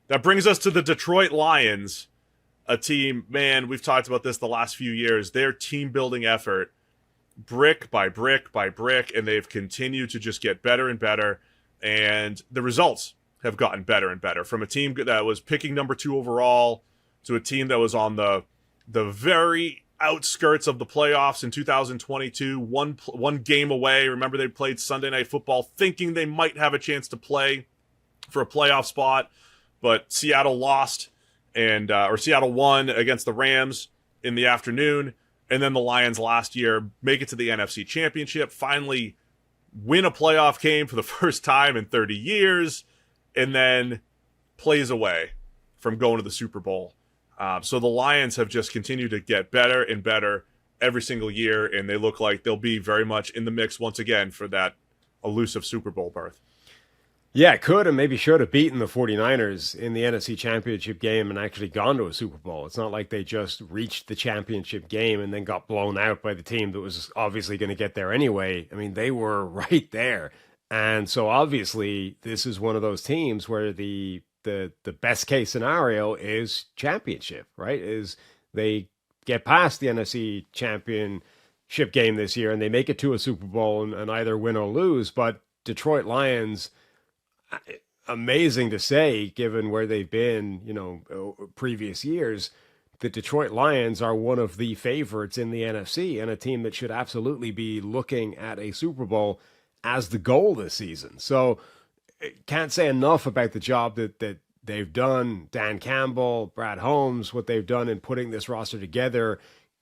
That brings us to the Detroit Lions, a team, man, we've talked about this the last few years. Their team building effort, brick by brick by brick, and they've continued to just get better and better. And the results have gotten better and better. From a team that was picking number 2 overall to a team that was on the very outskirts of the playoffs in 2022, one game away. Remember, they played Sunday Night Football thinking they might have a chance to play for a playoff spot, but Seattle lost, and or Seattle won against the Rams in the afternoon. And then the Lions last year make it to the NFC Championship, finally win a playoff game for the first time in 30 years, and then plays away from going to the Super Bowl. So the Lions have just continued to get better and better every single year, and they look like they'll be very much in the mix once again for that elusive Super Bowl berth. Yeah, it could and maybe should have beaten the 49ers in the NFC Championship game and actually gone to a Super Bowl. It's not like they just reached the championship game and then got blown out by the team that was obviously going to get there anyway. I mean, they were right there. And so obviously this is one of those teams where the best case scenario is championship, right? Is they get past the NFC Championship game this year and they make it to a Super Bowl and either win or lose. But Detroit Lions, amazing to say, given where they've been, previous years, the Detroit Lions are one of the favorites in the NFC and a team that should absolutely be looking at a Super Bowl as the goal this season. So can't say enough about the job that they've done. Dan Campbell, Brad Holmes, what they've done in putting this roster together,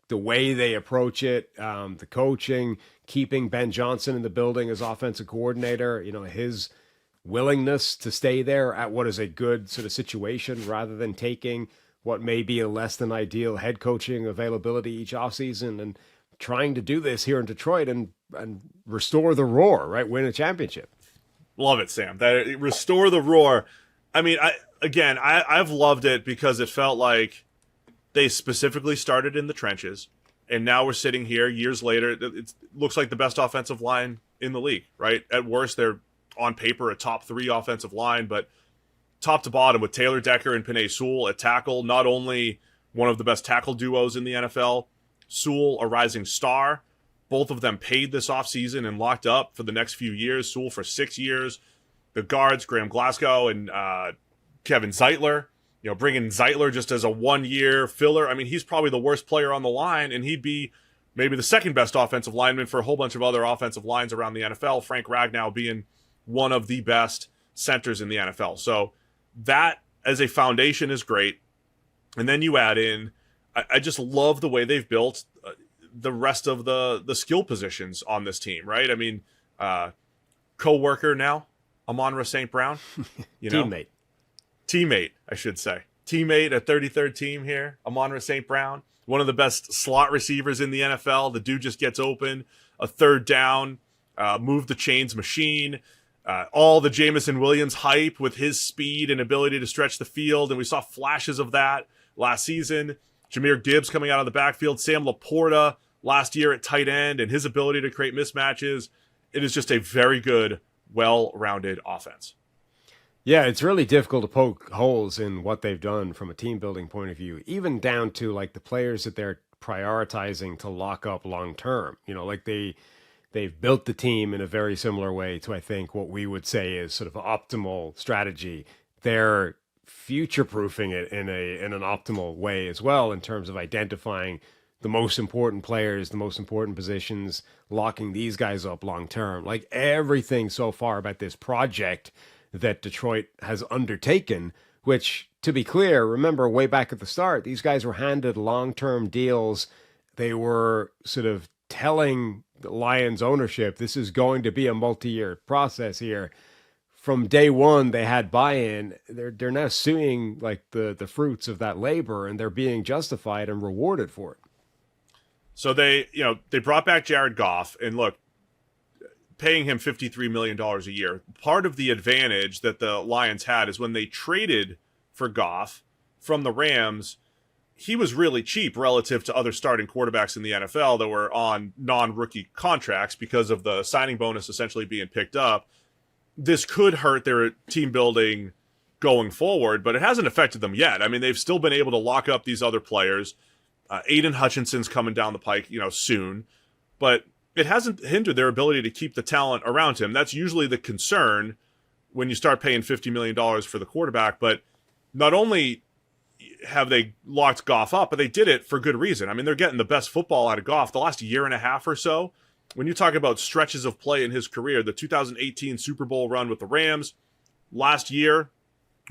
the way they approach it, the coaching, keeping Ben Johnson in the building as offensive coordinator, his willingness to stay there at what is a good sort of situation rather than taking what may be a less than ideal head coaching availability each offseason, and trying to do this here in Detroit and restore the roar, right? Win a championship. Love it, Sam. That restore the roar. I mean, I've loved it because it felt like they specifically started in the trenches, and now we're sitting here years later. It looks like the best offensive line in the league, right? At worst, they're on paper a top 3 offensive line, but top to bottom with Taylor Decker and Penei Sewell at tackle, not only one of the best tackle duos in the NFL, Sewell a rising star. Both of them paid this offseason and locked up for the next few years. Sewell for 6 years. The guards, Graham Glasgow and Kevin Zeitler, bringing Zeitler just as a 1-year filler. I mean, he's probably the worst player on the line, and he'd be maybe the second best offensive lineman for a whole bunch of other offensive lines around the NFL. Frank Ragnow being one of the best centers in the NFL. So that as a foundation is great. And then you add in, I just love the way they've built the rest of the skill positions on this team, right? I mean, co-worker now, Amon-Ra St. Brown, Teammate, I should say. Teammate, a 33rd team here, Amon-Ra St. Brown, one of the best slot receivers in the NFL. The dude just gets open, a third down, move the chains machine. All the Jamison Williams hype with his speed and ability to stretch the field, and we saw flashes of that last season. Jahmyr Gibbs coming out of the backfield, Sam Laporta last year at tight end, and his ability to create mismatches. It is just a very good, well-rounded offense. Yeah, it's really difficult to poke holes in what they've done from a team-building point of view, even down to like the players that they're prioritizing to lock up long-term. They've built the team in a very similar way to, I think, what we would say is sort of optimal strategy. They're future-proofing it in an optimal way as well, in terms of identifying the most important players, the most important positions, locking these guys up long-term. Like everything so far about this project that Detroit has undertaken, which, to be clear, remember way back at the start, these guys were handed long-term deals. They were sort of telling the Lions ownership, this is going to be a multi-year process here. From day one, they had buy-in. They're now seeing like the fruits of that labor, and they're being justified and rewarded for it. So they brought back Jared Goff, and look, paying him $53 million a year. Part of the advantage that the Lions had is when they traded for Goff from the Rams, he was really cheap relative to other starting quarterbacks in the NFL that were on non-rookie contracts because of the signing bonus essentially being picked up. This could hurt their team building going forward, but it hasn't affected them yet. I mean, they've still been able to lock up these other players. Aiden Hutchinson's coming down the pike, soon, but it hasn't hindered their ability to keep the talent around him. That's usually the concern when you start paying $50 million for the quarterback. But not only have they locked Goff up, but they did it for good reason. I mean, they're getting the best football out of Goff the last year and a half or so. When you talk about stretches of play in his career, the 2018 Super Bowl run with the Rams, last year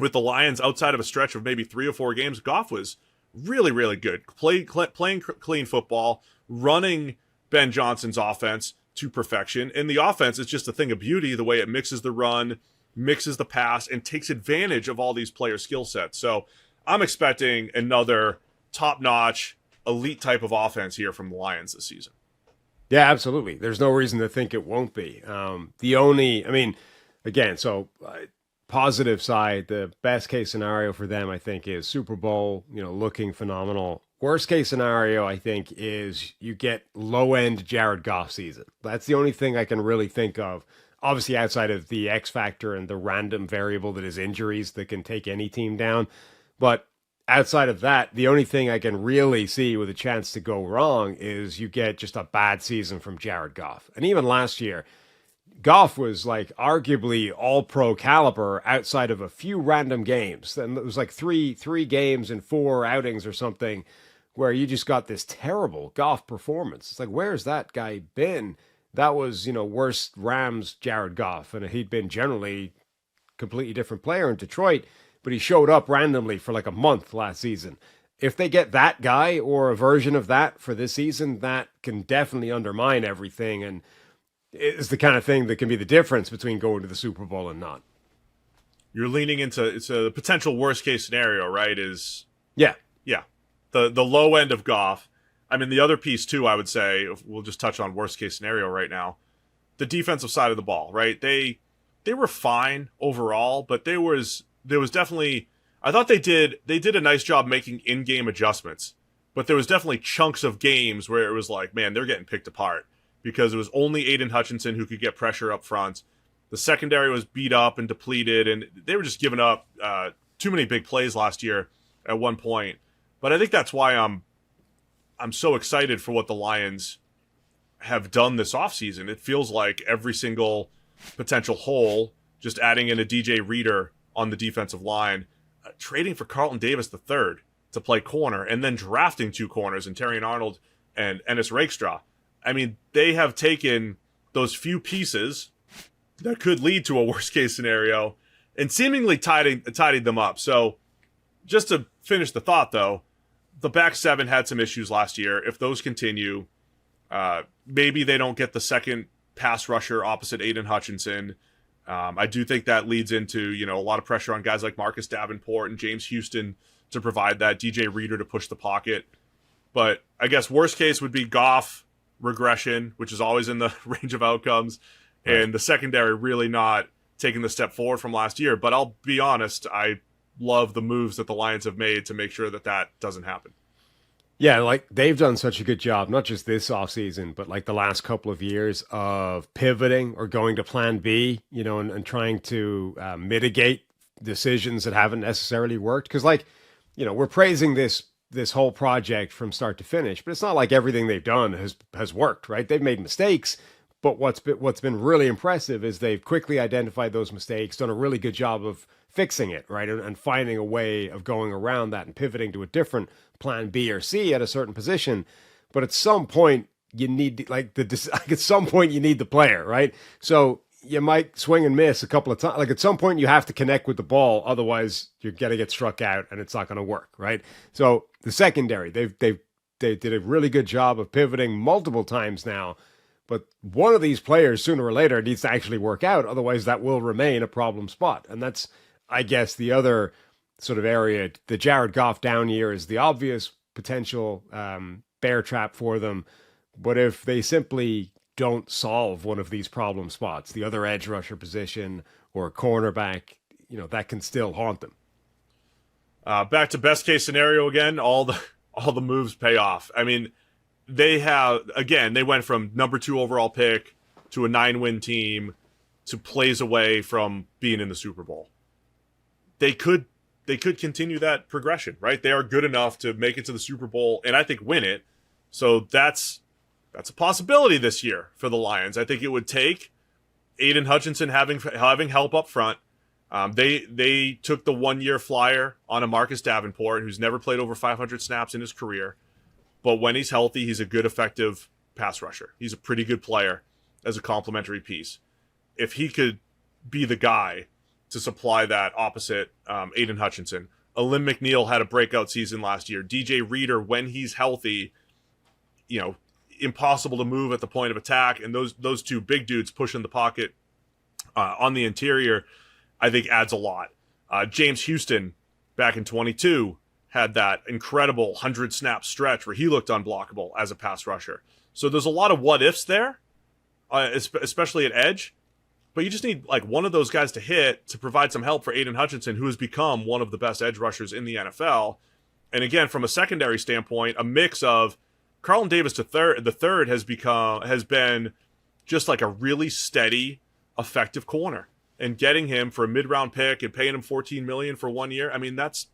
with the Lions, outside of a stretch of maybe 3 or 4 games, Goff was really, really good. Playing clean football, running Ben Johnson's offense to perfection. And the offense is just a thing of beauty, the way it mixes the run, mixes the pass, and takes advantage of all these player skill sets. So I'm expecting another top-notch, elite type of offense here from the Lions this season. Yeah, absolutely. There's no reason to think it won't be. Positive side, the best case scenario for them, I think, is Super Bowl, looking phenomenal. Worst case scenario, I think, is you get low-end Jared Goff season. That's the only thing I can really think of. Obviously, outside of the X factor and the random variable that is injuries that can take any team down. But outside of that, the only thing I can really see with a chance to go wrong is you get just a bad season from Jared Goff. And even last year, Goff was like arguably all-pro caliber outside of a few random games. And it was like three games and 4 outings or something where you just got this terrible Goff performance. It's like, where's that guy been? That was, worst Rams Jared Goff. And he'd been generally completely different player in Detroit, but he showed up randomly for like a month last season. If they get that guy or a version of that for this season, that can definitely undermine everything. And it's the kind of thing that can be the difference between going to the Super Bowl and not. You're leaning into it's a potential worst case scenario, right? Yeah. The low end of Goff. I mean, the other piece too, I would say, we'll just touch on worst case scenario right now. The defensive side of the ball, right? They were fine overall, but there was definitely, I thought they did a nice job making in-game adjustments, but there was definitely chunks of games where it was like, man, they're getting picked apart because it was only Aiden Hutchinson who could get pressure up front. The secondary was beat up and depleted, and they were just giving up too many big plays last year at one point. But I think that's why I'm so excited for what the Lions have done this offseason. It feels like every single potential hole, just adding in a DJ Reader on the defensive line, trading for Carlton Davis III to play corner, and then drafting 2 corners in Terrion Arnold and Ennis Rakestraw. I mean, they have taken those few pieces that could lead to a worst-case scenario and seemingly tidied them up. So just to finish the thought, though, the back 7 had some issues last year. If those continue, maybe they don't get the second pass rusher opposite Aiden Hutchinson. I do think that leads into, a lot of pressure on guys like Marcus Davenport and James Houston to provide that, DJ Reader to push the pocket. But I guess worst case would be Goff regression, which is always in the range of outcomes, and the secondary really not taking the step forward from last year. But I'll be honest, I love the moves that the Lions have made to make sure that doesn't happen. Yeah, like they've done such a good job, not just this offseason, but like the last couple of years of pivoting or going to plan B, and trying to mitigate decisions that haven't necessarily worked. Because we're praising this whole project from start to finish, but it's not like everything they've done has worked, right? They've made mistakes, but what's been really impressive is they've quickly identified those mistakes, done a really good job of fixing it, right? And finding a way of going around that and pivoting to a different plan B or C at a certain position. But at some point you need at some point you need the player, right? So you might swing and miss a couple of times. Like at some point you have to connect with the ball. Otherwise you're going to get struck out and it's not going to work, right? So the secondary, they did a really good job of pivoting multiple times now. But one of these players sooner or later needs to actually work out. Otherwise that will remain a problem spot. And that's, I guess, the other sort of area. The Jared Goff down year is the obvious potential bear trap for them. But if they simply don't solve one of these problem spots, the other edge rusher position or cornerback, that can still haunt them. Back to best case scenario again, all the moves pay off. I mean, they went from number 2 overall pick to a 9-win team to plays away from being in the Super Bowl. they could continue that progression, right? They are good enough to make it to the Super Bowl and I think win it. So that's a possibility this year for the Lions. I think it would take Aiden Hutchinson having help up front. They took the 1-year flyer on a Marcus Davenport, who's never played over 500 snaps in his career. But when he's healthy, he's a good, effective pass rusher. He's a pretty good player as a complementary piece. If he could be the guy to supply that opposite Aiden Hutchinson. Alim McNeil had a breakout season last year. DJ Reader, when he's healthy, impossible to move at the point of attack. And those two big dudes pushing the pocket on the interior, I think adds a lot. James Houston, back in 22, had that incredible 100-snap stretch where he looked unblockable as a pass rusher. So there's a lot of what-ifs there, especially at edge. But you just need like one of those guys to hit to provide some help for Aiden Hutchinson, who has become one of the best edge rushers in the NFL. And again, from a secondary standpoint, a mix of Carlton Davis the third has been just like a really steady, effective corner. And getting him for a mid-round pick and paying him $14 million for 1 year, I mean, it's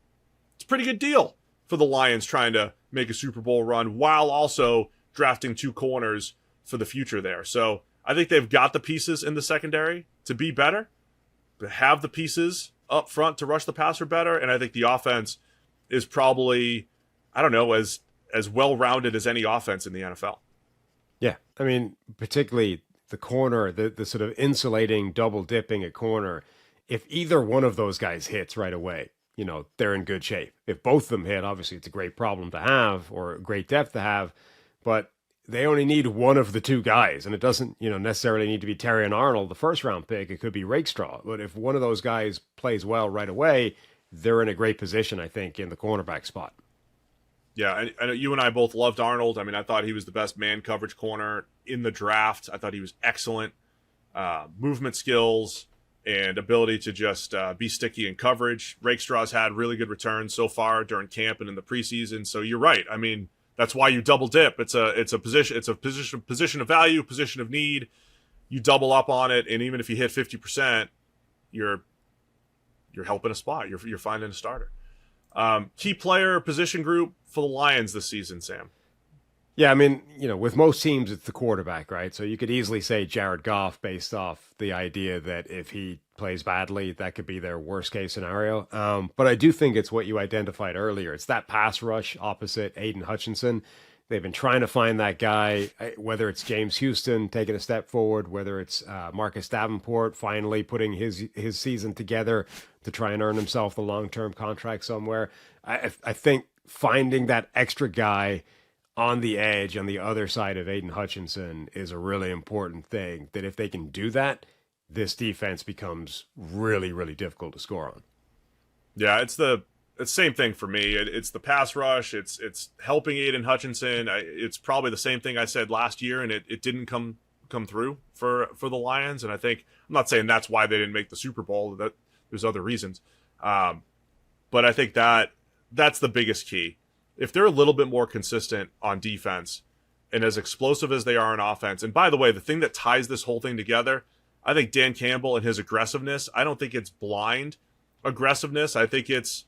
a pretty good deal for the Lions trying to make a Super Bowl run while also drafting 2 corners for the future there. So I think they've got the pieces in the secondary to be better, to have the pieces up front to rush the passer better, and I think the offense is probably, I don't know, as well-rounded as any offense in the NFL. Yeah, I mean, particularly the corner, the sort of insulating, double dipping at corner, if either one of those guys hits right away, they're in good shape. If both of them hit, obviously it's a great problem to have or a great depth to have, but they only need one of the 2 guys, and it doesn't, necessarily need to be Terry and Arnold, the first-round pick. It could be Rakestraw. But if one of those guys plays well right away, they're in a great position, I think, in the cornerback spot. Yeah, I know you and I both loved Arnold. I mean, I thought he was the best man coverage corner in the draft. I thought he was excellent. Movement skills and ability to just be sticky in coverage. Rakestraw's had really good returns so far during camp and in the preseason. So you're right. I mean, that's why you double dip. It's a position of value, position of need. You double up on it, and even if you hit 50%, you're helping a spot. You're finding a starter. Key player position group for the Lions this season, Sam. Yeah, I mean, with most teams, it's the quarterback, right? So you could easily say Jared Goff based off the idea that if he plays badly, that could be their worst case scenario. But I do think it's what you identified earlier. It's that pass rush opposite Aiden Hutchinson. They've been trying to find that guy, whether it's James Houston taking a step forward, whether it's Marcus Davenport finally putting his season together to try and earn himself the long-term contract somewhere. I think finding that extra guy on the edge, on the other side of Aiden Hutchinson, is a really important thing, that if they can do that, this defense becomes really, really difficult to score on. Yeah, it's the same thing for me. It's the pass rush. It's helping Aiden Hutchinson. It's probably the same thing I said last year, and it didn't come through for the Lions. And I think, I'm not saying that's why they didn't make the Super Bowl. That there's other reasons. But I think that's the biggest key. If they're a little bit more consistent on defense and as explosive as they are on offense, and by the way, the thing that ties this whole thing together, I think Dan Campbell and his aggressiveness, I don't think it's blind aggressiveness. I think it's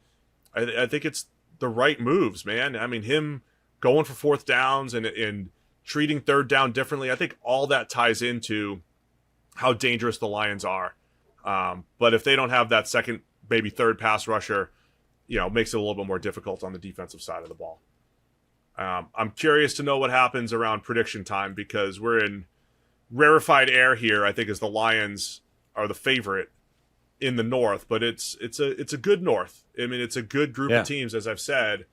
the right moves, man. I mean, him going for 4th downs and treating 3rd down differently, I think all that ties into how dangerous the Lions are. But if they don't have that second, maybe 3rd pass rusher, makes it a little bit more difficult on the defensive side of the ball. I'm curious to know what happens around prediction time, because we're in rarefied air here, I think, as the Lions are the favorite in the North, but it's a good North. I mean, it's a good group of teams, as I've said.